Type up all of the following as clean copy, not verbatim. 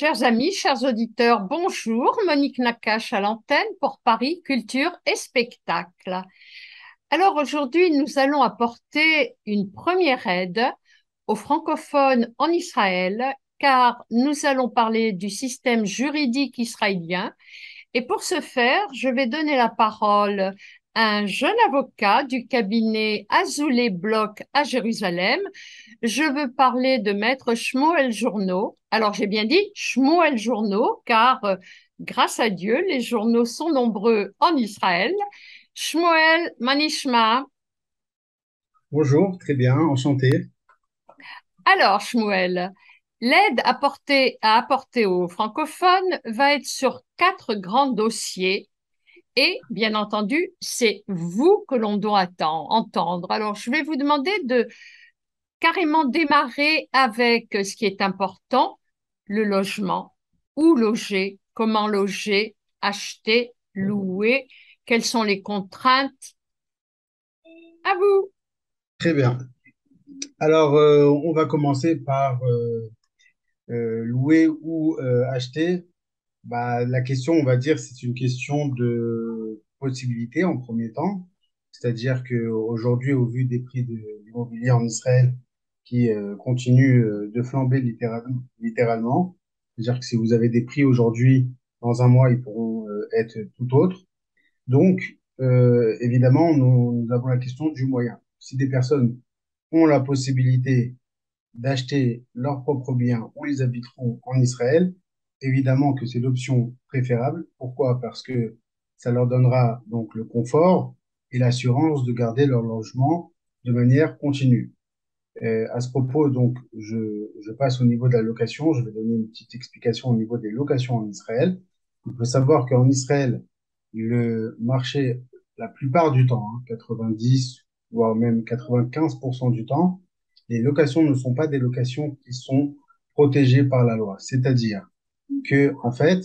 Chers amis, chers auditeurs, bonjour. Monique Nakache à l'antenne pour Paris Culture et Spectacle. Alors aujourd'hui, nous allons apporter une première aide aux francophones en Israël, car nous allons parler du système juridique israélien. Et pour ce faire, je vais donner la parole à un jeune avocat du cabinet Azoulay Bloch à Jérusalem. Je veux parler de Maître Shmuel Journeau. Alors, j'ai bien dit Shmuel Journeau, car grâce à Dieu, les journaux sont nombreux en Israël. Shmuel Manishma. Bonjour, très bien, enchanté. Alors, Shmuel, l'aide à apporter aux francophones va être sur quatre grands dossiers. Et bien entendu, c'est vous que l'on doit entendre. Alors, je vais vous demander de carrément démarrer avec ce qui est important, le logement. Où loger, comment loger, acheter, louer, quelles sont les contraintes. À vous. Très bien. Alors, on va commencer par louer ou acheter. Bah, la question, on va dire, c'est une question de possibilité en premier temps. C'est-à-dire qu'aujourd'hui, au vu des prix de l'immobilier en Israël qui continuent de flamber littéralement, c'est-à-dire que si vous avez des prix aujourd'hui, dans un mois, ils pourront être tout autres. Donc, évidemment, nous avons la question du moyen. Si des personnes ont la possibilité d'acheter leurs propres biens où ils habiteront en Israël, évidemment que c'est l'option préférable. Pourquoi? Parce que ça leur donnera donc le confort et l'assurance de garder leur logement de manière continue. À ce propos, donc, je passe au niveau de la location. Je vais donner une petite explication au niveau des locations en Israël. Il faut savoir qu'en Israël, le marché, la plupart du temps, 90, voire même 95% du temps, les locations ne sont pas des locations qui sont protégées par la loi. C'est-à-dire que, en fait,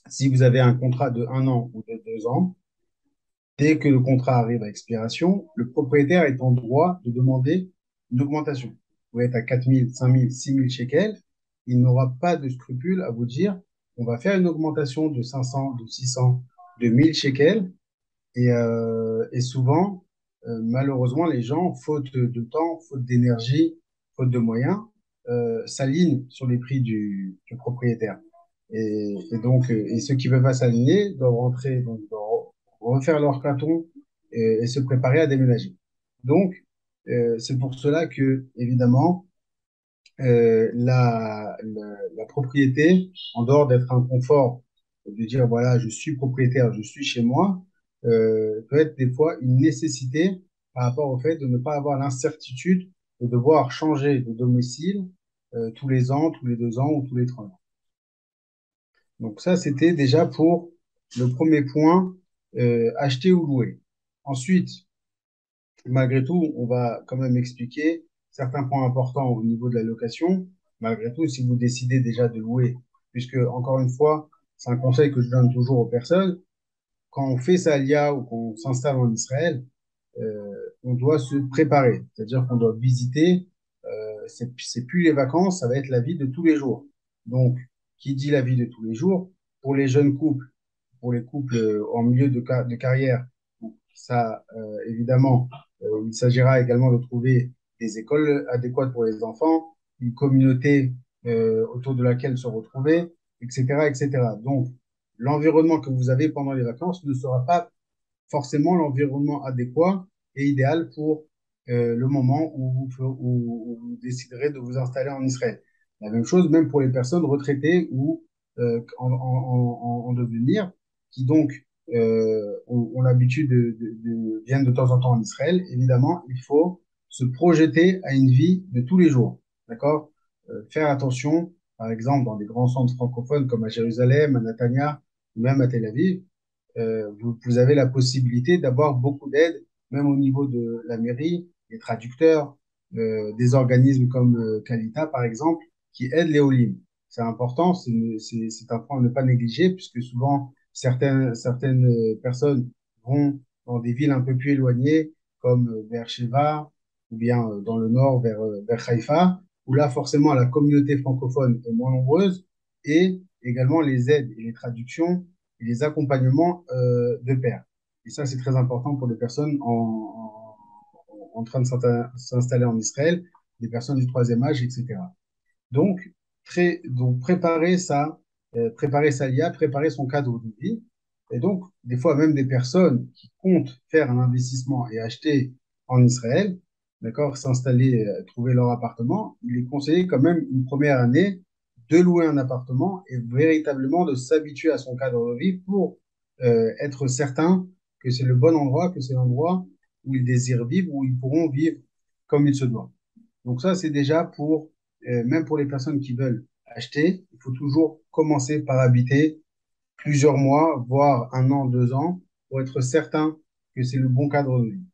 si vous avez un contrat de 1 an ou de 2 ans, dès que le contrat arrive à expiration, le propriétaire est en droit de demander une augmentation. Vous pouvez être à 4 000, 5 000, 6 000 shekels. Il n'aura pas de scrupule à vous dire on va faire une augmentation de 500, de 600, de 1000 shekels. Et souvent, malheureusement, les gens, faute de temps, faute d'énergie, faute de moyens, s'alignent sur les prix du propriétaire. Et ceux qui ne peuvent pas s'aligner doivent rentrer, donc, doivent refaire leur carton et se préparer à déménager. Donc, c'est pour cela que, évidemment, la propriété, en dehors d'être un confort, de dire, voilà, je suis propriétaire, je suis chez moi, peut être des fois une nécessité par rapport au fait de ne pas avoir l'incertitude de devoir changer de domicile tous les ans, tous les 2 ans ou tous les 3 ans. Donc ça, c'était déjà pour le premier point, acheter ou louer. Ensuite, malgré tout, on va quand même expliquer certains points importants au niveau de la location. Malgré tout, si vous décidez déjà de louer, puisque encore une fois, c'est un conseil que je donne toujours aux personnes, quand on fait sa alia ou qu'on s'installe en Israël, on doit se préparer. C'est-à-dire qu'on doit visiter, c'est plus les vacances, ça va être la vie de tous les jours. Donc, qui dit la vie de tous les jours, pour les jeunes couples, pour les couples en milieu de carrière, ça, évidemment, il s'agira également de trouver des écoles adéquates pour les enfants, une communauté autour de laquelle se retrouver, etc., etc. Donc, l'environnement que vous avez pendant les vacances ne sera pas forcément l'environnement adéquat et idéal pour le moment où vous déciderez de vous installer en Israël. La même chose même pour les personnes retraitées ou en devenir, qui donc ont l'habitude viennent de temps en temps en Israël. Évidemment, il faut se projeter à une vie de tous les jours. D'accord? Faire attention, par exemple, dans des grands centres francophones comme à Jérusalem, à Netanya ou même à Tel Aviv, vous avez la possibilité d'avoir beaucoup d'aide, même au niveau de la mairie, des traducteurs, des organismes comme Kalita, par exemple, qui aident les Olim. C'est important, c'est un point à ne pas négliger, puisque souvent, certaines personnes vont dans des villes un peu plus éloignées, comme vers Sheva, ou bien dans le nord, vers Haïfa, où là, forcément, la communauté francophone est moins nombreuse, et également les aides et les traductions et les accompagnements de pairs. Et ça, c'est très important pour les personnes en train de s'installer en Israël, des personnes du troisième âge, etc. Donc, donc préparer sa LIA, préparer son cadre de vie. Et donc, des fois, même des personnes qui comptent faire un investissement et acheter en Israël, d'accord, s'installer, trouver leur appartement, il est conseillé quand même une première année de louer un appartement et véritablement de s'habituer à son cadre de vie pour être certain que c'est le bon endroit, que c'est l'endroit où ils désirent vivre, où ils pourront vivre comme il se doit. Donc ça, c'est déjà pour, même pour les personnes qui veulent acheter, il faut toujours commencer par habiter plusieurs mois, voire un an, 2 ans, pour être certain que c'est le bon cadre de vie.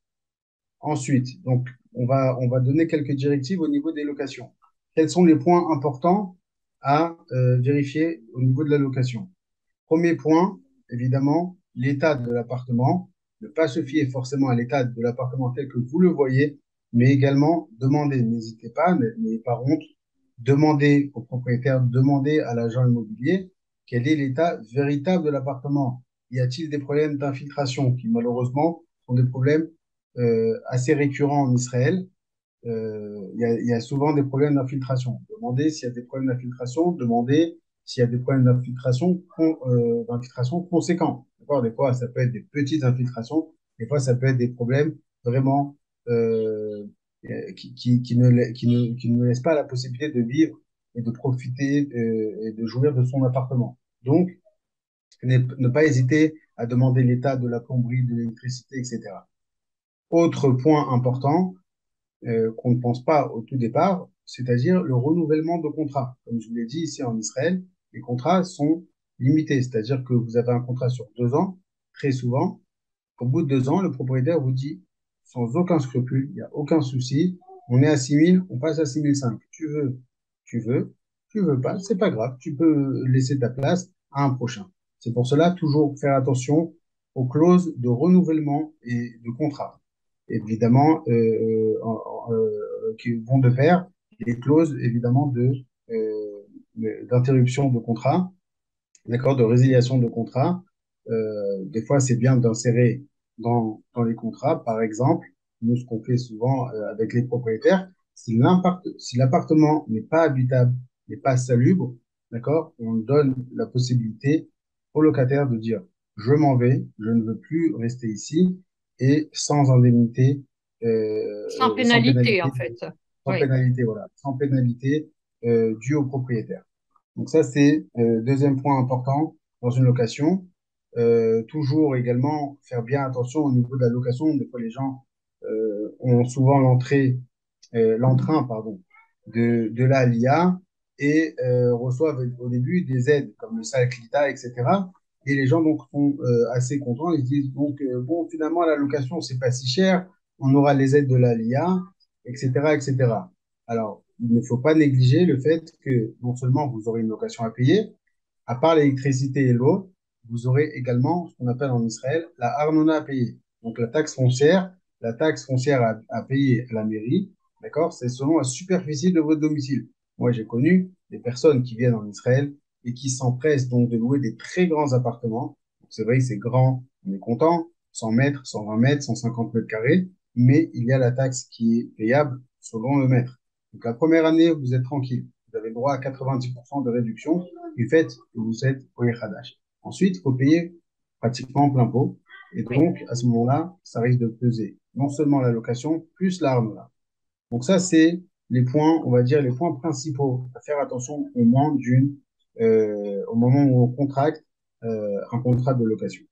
Ensuite, donc, on va donner quelques directives au niveau des locations. Quels sont les points importants à vérifier au niveau de la location? Premier point, évidemment, l'état de l'appartement. Ne pas se fier forcément à l'état de l'appartement tel que vous le voyez, mais également demander, n'hésitez pas, n'ayez pas honte, demandez au propriétaire, demandez à l'agent immobilier quel est l'état véritable de l'appartement. Y a-t-il des problèmes d'infiltration qui malheureusement sont des problèmes assez récurrents en Israël? Il y a souvent des problèmes d'infiltration. Demandez s'il y a des problèmes d'infiltration, demandez s'il y a des problèmes d'infiltration conséquents. D'accord. Des fois, ça peut être des petites infiltrations, des fois, ça peut être des problèmes vraiment qui ne laissent pas la possibilité de vivre et de profiter et de jouir de son appartement. Donc, ne pas hésiter à demander l'état de la plomberie, de l'électricité, etc. Autre point important, qu'on ne pense pas au tout départ, c'est-à-dire le renouvellement de contrat. Comme je vous l'ai dit ici en Israël, les contrats sont limités, c'est-à-dire que vous avez un contrat sur 2 ans, très souvent. Au bout de 2 ans, le propriétaire vous dit sans aucun scrupule, il n'y a aucun souci, on est à 6 000, on passe à 6 500. Tu veux, tu veux pas, c'est pas grave, tu peux laisser ta place à un prochain. C'est pour cela, toujours faire attention aux clauses de renouvellement et de contrat. Évidemment, qui vont de pair, les clauses évidemment d'interruption de contrat, d'accord, de résiliation de contrat. Des fois, c'est bien d'insérer dans les contrats, par exemple, nous, ce qu'on fait souvent avec les propriétaires, si l'appartement n'est pas habitable, n'est pas salubre, d'accord, on donne la possibilité au locataire de dire, je m'en vais, je ne veux plus rester ici, et sans indemnité, Sans sans pénalité, en pénalité, fait. sans Oui. pénalité, voilà, sans pénalité due au propriétaire. Donc ça, c'est deuxième point important dans une location. Toujours également faire bien attention au niveau de la location. Des fois, les gens ont souvent l'entrain, pardon, de la LIA et reçoivent au début des aides comme le Salclita, etc. Et les gens donc sont assez contents. Ils se disent donc bon, finalement, la location, c'est pas si cher. On aura les aides de la LIA, etc., etc. Alors, il ne faut pas négliger le fait que non seulement vous aurez une location à payer, à part l'électricité et l'eau, vous aurez également ce qu'on appelle en Israël la arnona à payer. Donc la taxe foncière à payer à la mairie, d'accord, c'est selon la superficie de votre domicile. Moi, j'ai connu des personnes qui viennent en Israël et qui s'empressent donc de louer des très grands appartements. C'est vrai que c'est grand, on est content, 100 mètres, 120 mètres, 150 mètres carrés, mais il y a la taxe qui est payable selon le mètre. Donc la première année, vous êtes tranquille. Vous avez droit à 90% de réduction du fait que vous êtes au Hadash. Ensuite, il faut payer pratiquement plein pot. Et Oui. donc, à ce moment-là, ça risque de peser non seulement la location, plus l'arme. Donc ça, c'est les points, on va dire, les points principaux à faire attention au moment où on contracte un contrat de location.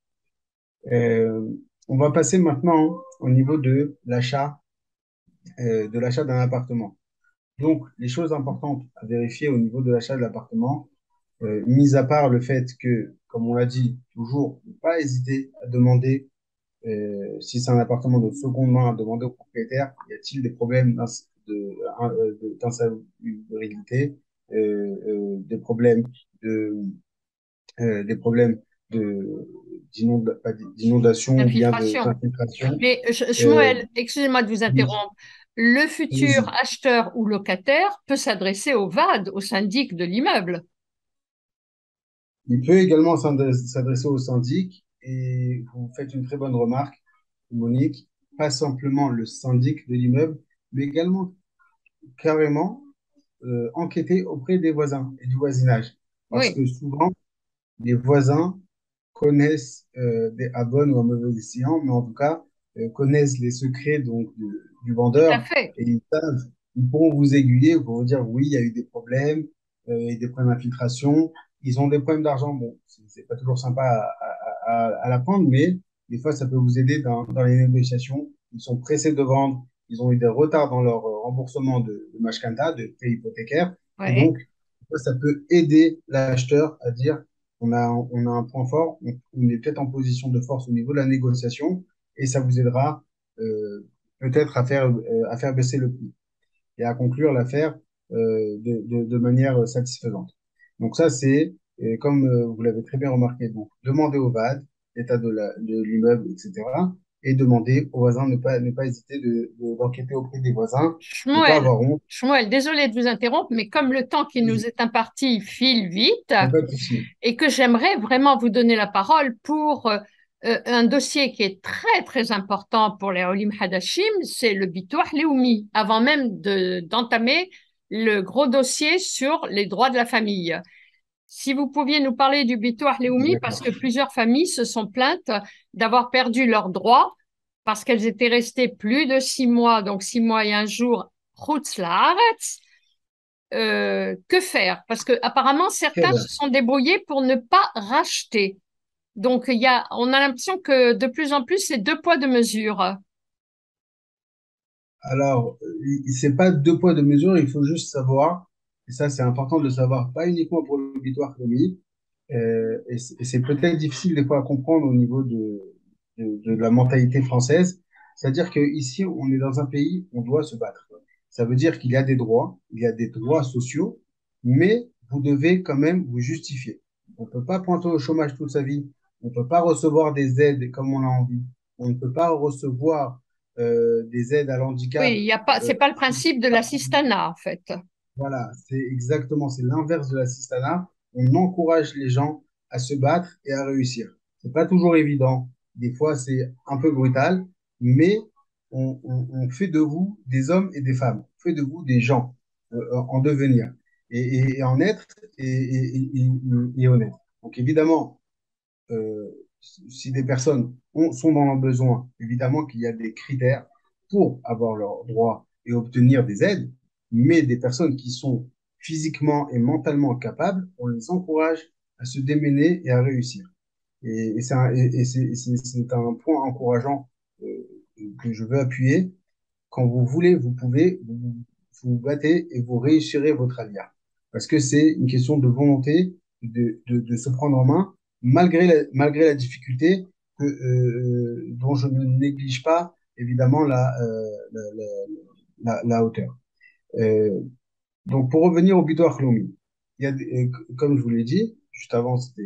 Euh, on va passer maintenant au niveau de l'achat d'un appartement. Donc, les choses importantes à vérifier au niveau de l'achat de l'appartement, mis à part le fait que, comme on l'a dit, toujours ne pas hésiter à demander, si c'est un appartement de seconde main, à demander au propriétaire, y a-t-il des problèmes d'insalubrité, de, des problèmes de, pas d'inondation ou bien Infiltration. d'infiltration. Mais Euh, Shmuel, excusez-moi de vous oui, interrompre. Le futur allez-y. acheteur ou locataire peut s'adresser au VAD, au syndic de l'immeuble. Il peut également s'adresser au syndic et vous faites une très bonne remarque, Monique, pas simplement le syndic de l'immeuble, mais également carrément enquêter auprès des voisins et du voisinage. Parce Oui, que souvent, les voisins connaissent à bon ou à mauvais escient, mais en tout cas, connaissent les secrets du tout à vendeur fait. et ils savent, ils pourront vous aiguiller pour vous dire oui, il y a eu des problèmes, il y a des problèmes d'infiltration, ils ont des problèmes d'argent. Bon, c'est pas toujours sympa à l'apprendre, mais des fois, ça peut vous aider dans les négociations. Ils sont pressés de vendre, ils ont eu des retards dans leur remboursement de Mashkanta, de prêt hypothécaire, et Oui. donc, ça peut aider l'acheteur à dire on a un point fort, on est peut-être en position de force au niveau de la négociation et ça vous aidera peut-être à faire baisser le prix et à conclure l'affaire de manière satisfaisante. Donc ça, c'est, comme vous l'avez très bien remarqué, donc demander au VAD, l'état de l'immeuble, etc. Et demander aux voisins, ne pas hésiter d'enquêter auprès des voisins, ne pas Shmuel, avoir honte, Shmuel, désolé de vous interrompre, mais comme le temps qui nous il est imparti file vite n'y a pas de souci. et que j'aimerais vraiment vous donner la parole pour un dossier qui est très très important pour les Olim Hadashim, c'est le Bitouh Leoumi, avant même d'entamer le gros dossier sur les droits de la famille. Si vous pouviez nous parler du Bitouh Leoumi, parce D'accord. que plusieurs familles se sont plaintes d'avoir perdu leurs droits parce qu'elles étaient restées plus de 6 mois, donc 6 mois et un jour, Khouts Laaretz. Que faire? Parce que apparemment Très certains bien. se sont débrouillés pour ne pas racheter. Donc on a l'impression que de plus en plus c'est deux poids deux mesures. Alors, c'est pas deux poids, deux mesures, il faut juste savoir, et ça c'est important de le savoir, pas uniquement pour l'auditoire commis, et c'est peut-être difficile des fois à comprendre au niveau de la mentalité française, c'est-à-dire qu'ici, on est dans un pays, on doit se battre. Ça veut dire qu'il y a des droits, il y a des droits sociaux, mais vous devez quand même vous justifier. On ne peut pas pointer au chômage toute sa vie, on ne peut pas recevoir des aides comme on a envie, on ne peut pas recevoir des aides à Oui, l'handicap. il y a pas, euh, c'est pas le principe de l'assistanat en fait. voilà, c'est exactement, c'est l'inverse de l'assistanat. On encourage les gens à se battre et à réussir. C'est pas toujours évident. Des fois, c'est un peu brutal, mais on fait de vous des hommes et des femmes. On fait de vous des gens en devenir et en être et honnête. Donc évidemment, euh, si des personnes sont dans le besoin, évidemment qu'il y a des critères pour avoir leurs droits et obtenir des aides, mais des personnes qui sont physiquement et mentalement capables, on les encourage à se démener et à réussir. C'est un point encourageant que je veux appuyer. Quand vous voulez, vous pouvez, vous battez et vous réussirez votre alia. Parce que c'est une question de volonté, de se prendre en main, malgré la difficulté dont je ne néglige pas, évidemment, la hauteur. Euh, donc, pour revenir au butoir Khloumi, comme je vous l'ai dit, juste avant, c'était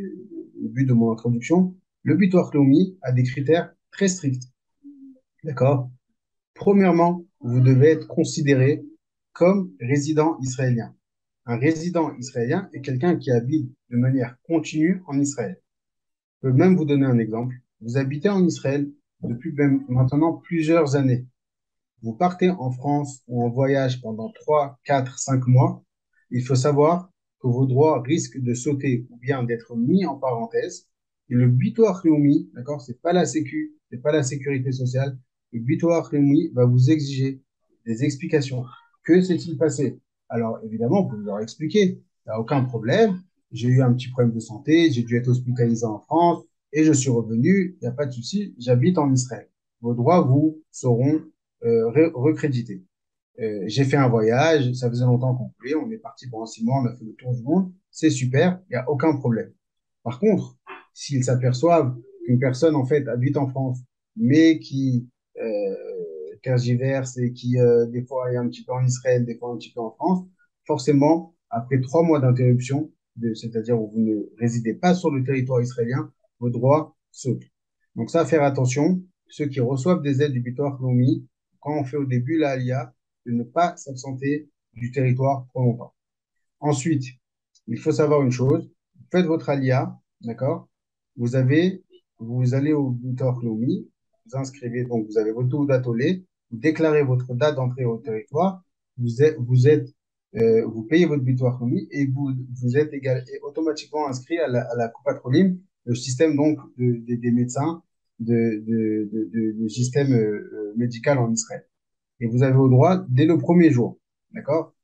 le but de mon introduction, le butoir Khloumi a des critères très stricts. D'accord? Premièrement, vous devez être considéré comme résident israélien. Un résident israélien est quelqu'un qui habite de manière continue en Israël. Je peux même vous donner un exemple. Vous habitez en Israël depuis même maintenant plusieurs années. Vous partez en France ou en voyage pendant 3, 4, 5 mois. Il faut savoir que vos droits risquent de sauter ou bien d'être mis en parenthèse. Et le butoir Réumi, d'accord, c'est pas la Sécu, c'est pas la sécurité sociale. Le butoir Réumi va vous exiger des explications. Que s'est-il passé? Alors, évidemment, vous pouvez leur expliquer. Il n'y a aucun problème. J'ai eu un petit problème de santé, j'ai dû être hospitalisé en France et je suis revenu. Il n'y a pas de souci, j'habite en Israël. Vos droits vous seront recrédité. J'ai fait un voyage, ça faisait longtemps qu'on voulait, on est parti pendant 6 mois, on a fait le tour du monde, c'est super, il n'y a aucun problème. Par contre, s'ils s'aperçoivent qu'une personne en fait habite en France, mais qui tergiverse et qui des fois est un petit peu en Israël, des fois un petit peu en France, forcément, après 3 mois d'interruption, c'est-à-dire où vous ne résidez pas sur le territoire israélien, vos droits sautent. Donc ça, faire attention, ceux qui reçoivent des aides du butoir Lomi, quand on fait au début l'ALIA, de ne pas s'absenter du territoire trop longtemps. Ensuite, il faut savoir une chose, faites votre alia, d'accord? Vous avez, vous allez au Bitor Leumi, vous inscrivez, donc vous avez votre date au lait, vous déclarez votre date d'entrée au territoire, vous payez votre Bitor Leumi et vous êtes et automatiquement inscrit à la Coupatrolim, le système donc des médecins, du système médical en Israël. Et vous avez au droit dès le premier jour, d'accord?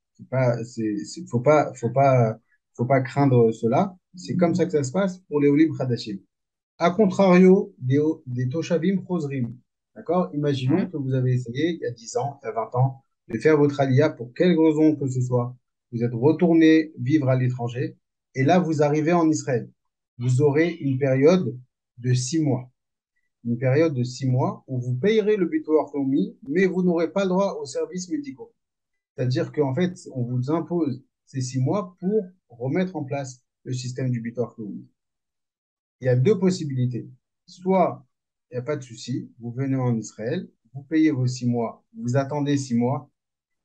Faut pas craindre cela. C'est comme ça que ça se passe pour les Olim Khadashim. A contrario des Toshavim Khosrim. D'accord? Imaginons Hein. que vous avez essayé il y a 10 ans, il y a 20 ans, de faire votre alia pour quelque raison que ce soit. Vous êtes retourné vivre à l'étranger et là, vous arrivez en Israël. Vous aurez de 6 mois. Une période de 6 mois où vous payerez le Bitor Leumi, mais vous n'aurez pas le droit aux services médicaux. C'est-à-dire qu'en fait, on vous impose ces 6 mois pour remettre en place le système du Bitor Leumi. Il y a deux possibilités. Soit il n'y a pas de souci, vous venez en Israël, vous payez vos 6 mois, vous attendez 6 mois,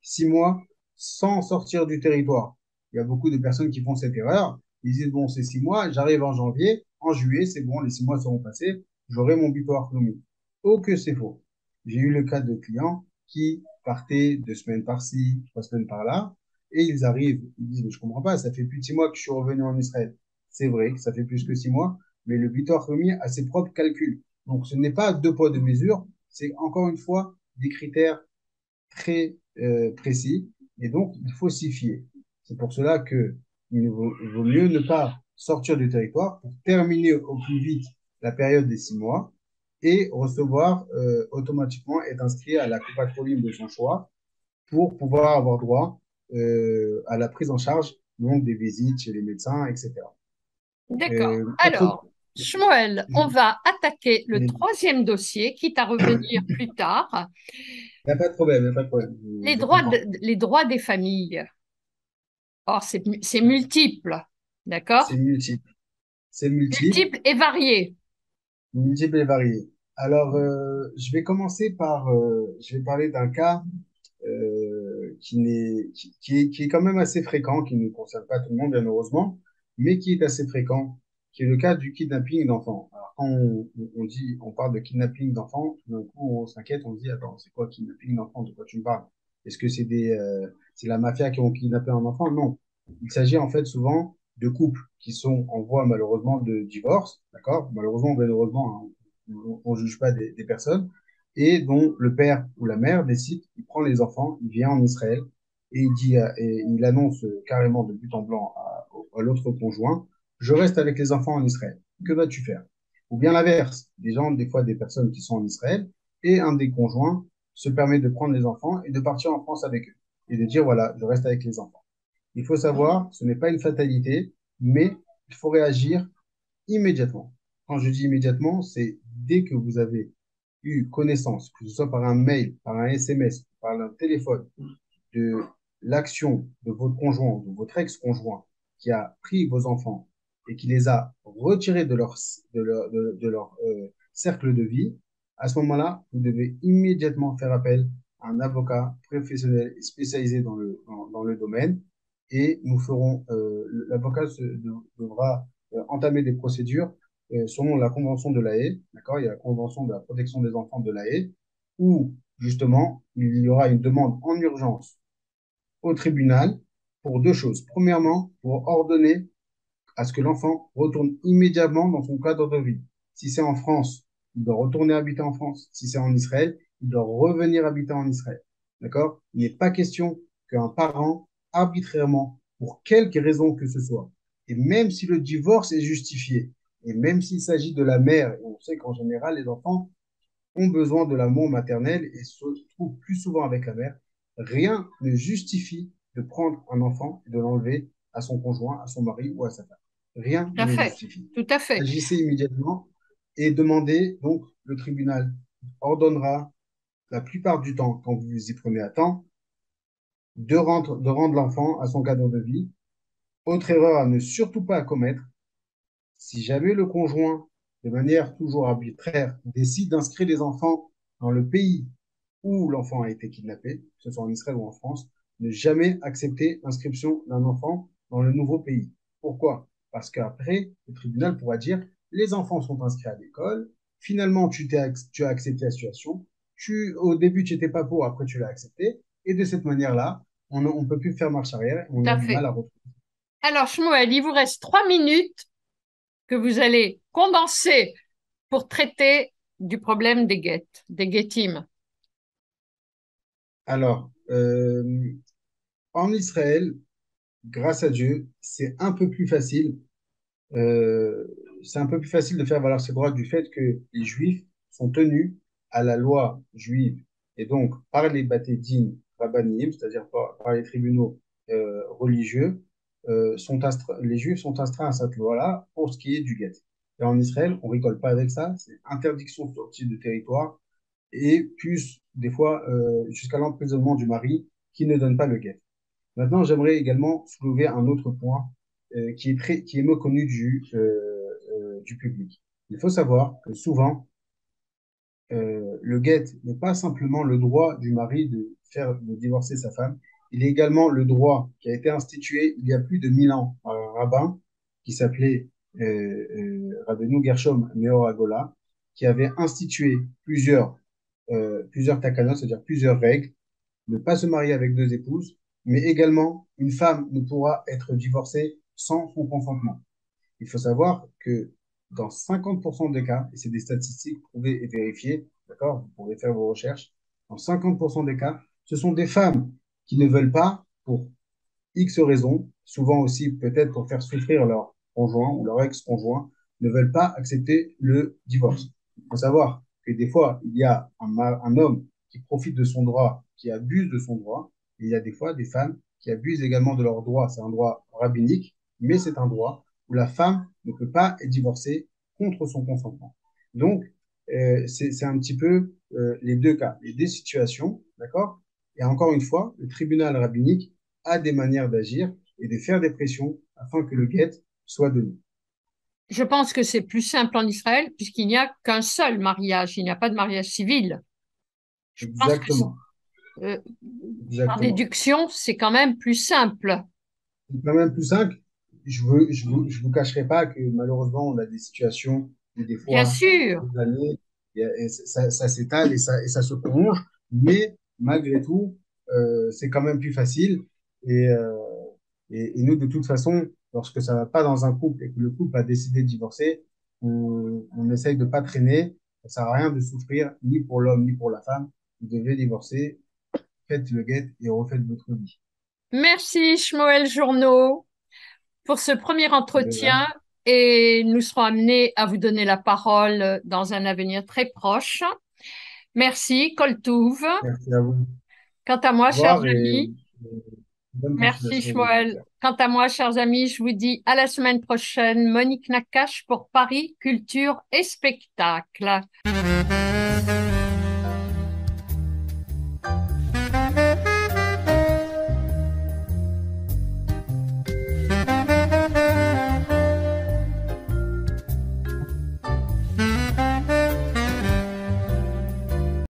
6 mois sans sortir du territoire. Il y a beaucoup de personnes qui font cette erreur. Ils disent, bon, c'est 6 mois, j'arrive en janvier, en juillet, c'est bon, les 6 mois seront passés, j'aurai mon bilan économique. Oh, que c'est faux. J'ai eu le cas de clients qui partaient 2 semaines par-ci, 3 semaines par-là, et ils arrivent, ils disent, mais je comprends pas, ça fait plus de 6 mois que je suis revenu en Israël. C'est vrai que ça fait plus que 6 mois, mais le bilan économique a ses propres calculs. Donc, ce n'est pas deux poids, deux mesures, c'est encore une fois des critères très précis et donc il faut s'y fier. C'est pour cela que vaut mieux ne pas sortir du territoire pour terminer au plus vite la période des 6 mois et recevoir automatiquement, être inscrit à la coupatroline de son choix pour pouvoir avoir droit à la prise en charge donc des visites chez les médecins, etc. D'accord. Autre, Alors, Shmuel, on va attaquer le il troisième dossier, quitte à revenir plus tard. n'y a pas de problème, il n'y a pas de problème, je comprends. Les droits des familles. Or, c'est multiple, C'est d'accord? multiple. C'est multiple. Multiple et varié. Multiple et varié. Alors, je vais commencer je vais parler d'un cas qui est quand même assez fréquent, qui ne concerne pas tout le monde, bien heureusement, mais qui est assez fréquent, qui est le cas du kidnapping d'enfants. Alors, quand on parle de kidnapping d'enfants, tout d'un coup, on s'inquiète, on se dit, attends, c'est quoi kidnapping d'enfants? De quoi tu me parles? Est-ce que c'est la mafia qui ont kidnappé un enfant? Non. Il s'agit en fait souvent de couples qui sont en voie malheureusement de divorce, d'accord? Malheureusement, bien heureusement, hein, on ne juge pas des personnes, et dont le père ou la mère décide, il prend les enfants, il vient en Israël, et et il annonce carrément de but en blanc à l'autre conjoint, je reste avec les enfants en Israël. Que vas-tu faire? Ou bien l'inverse, des fois des personnes qui sont en Israël, et un des conjoints se permet de prendre les enfants et de partir en France avec eux, et de dire, voilà, je reste avec les enfants. Il faut savoir, ce n'est pas une fatalité, mais il faut réagir immédiatement. Quand je dis immédiatement, c'est dès que vous avez eu connaissance, que ce soit par un mail, par un SMS, par un téléphone, de l'action de votre conjoint, de votre ex-conjoint, qui a pris vos enfants et qui les a retirés de leur cercle de vie, à ce moment-là, vous devez immédiatement faire appel à un avocat professionnel et spécialisé dans le domaine et l'avocat devra entamer des procédures selon la convention de l'AE, d'accord? Il y a la convention de la protection des enfants de l'AE, où justement, il y aura une demande en urgence au tribunal pour deux choses. Premièrement, pour ordonner à ce que l'enfant retourne immédiatement dans son cadre de vie. Si c'est en France, il doit retourner habiter en France. Si c'est en Israël, il doit revenir habiter en Israël. D'accord? Il n'est pas question qu'un parent, arbitrairement, pour quelque raison que ce soit, et même si le divorce est justifié, et même s'il s'agit de la mère, et on sait qu'en général, les enfants ont besoin de l'amour maternel et se trouvent plus souvent avec la mère, rien ne justifie de prendre un enfant et de l'enlever à son conjoint, à son mari ou à sa femme. Rien Tout à ne le fait. justifie. Tout à fait. Agissez immédiatement et demandez, donc le tribunal ordonnera la plupart du temps, quand vous vous y prenez à temps, de rendre l'enfant à son cadre de vie. Autre erreur à ne surtout pas commettre, si jamais le conjoint, de manière toujours arbitraire, décide d'inscrire les enfants dans le pays où l'enfant a été kidnappé, que ce soit en Israël ou en France, ne jamais accepter l'inscription d'un enfant dans le nouveau pays. Pourquoi? Parce qu'après, le tribunal pourra dire, les enfants sont inscrits à l'école, finalement, tu as accepté la situation, au début, tu n'étais pas pour, après, tu l'as accepté, et de cette manière-là, on ne peut plus faire marche arrière, tout on a à du mal fait. à retrouver. Alors, Shmuel, il vous reste 3 minutes que vous allez condenser pour traiter du problème des guettes, des guettim. Alors, en Israël, grâce à Dieu, euh, c'est un peu plus facile de faire valoir ses droits du fait que les Juifs sont tenus à la loi juive et donc par les bate-din rabbanim, c'est-à-dire par les tribunaux religieux, les Juifs sont astreints à cette loi-là pour ce qui est du guet. Et en Israël, on rigole pas avec ça, c'est interdiction de sortie de territoire et plus des fois jusqu'à l'emprisonnement du mari qui ne donne pas le guet. Maintenant, j'aimerais également soulever un autre point qui est méconnu du public. Il faut savoir que souvent, le guet n'est pas simplement le droit du mari de divorcer sa femme, il est également le droit qui a été institué il y a plus de 1000 ans par un rabbin qui s'appelait Rabbeinu Gershom Meor Agola, qui avait institué plusieurs takanot, c'est-à-dire plusieurs règles ne pas se marier avec deux épouses, mais également une femme ne pourra être divorcée sans son consentement. Il faut savoir que dans 50% des cas, et c'est des statistiques prouvées et vérifiées, d'accord, vous pourrez faire vos recherches, dans 50% des cas, ce sont des femmes qui ne veulent pas, pour X raisons, souvent aussi peut-être pour faire souffrir leur conjoint ou leur ex-conjoint, ne veulent pas accepter le divorce. Il faut savoir que des fois, il y a un homme qui profite de son droit, qui abuse de son droit, et il y a des fois des femmes qui abusent également de leur droit. C'est un droit rabbinique, mais c'est un droit où la femme ne peut pas être divorcée contre son consentement. Donc, c'est un petit peu les deux cas, les deux situations, d'accord? Et encore une fois, le tribunal rabbinique a des manières d'agir et de faire des pressions afin que le guet soit donné. Je pense que c'est plus simple en Israël puisqu'il n'y a qu'un seul mariage, il n'y a pas de mariage civil. Je pense que Exactement, euh, par exactement. déduction, c'est quand même plus simple. C'est quand même plus simple. Je vous cacherai pas que malheureusement, on a des situations où des Bien fois, en sûr. quelques années, et ça s'étale et ça se prolonge, mais malgré tout, c'est quand même plus facile. Et, euh, et nous, de toute façon, lorsque ça va pas dans un couple et que le couple a décidé de divorcer, on essaye de pas traîner. Ça sert à rien de souffrir, ni pour l'homme, ni pour la femme. Vous devez divorcer, faites le guet et refaites votre vie. Merci, Shmoel Journeau, pour ce premier De entretien même. et nous serons amenés à vous donner la parole dans un avenir très proche. Merci, Koltouv. Merci à vous. Quant à moi, Au chers revoir et amis, bonne merci, continuation de votre Shmoel. carrière. Quant à moi, chers amis, je vous dis à la semaine prochaine. Monique Nakache pour Paris, Culture et Spectacle.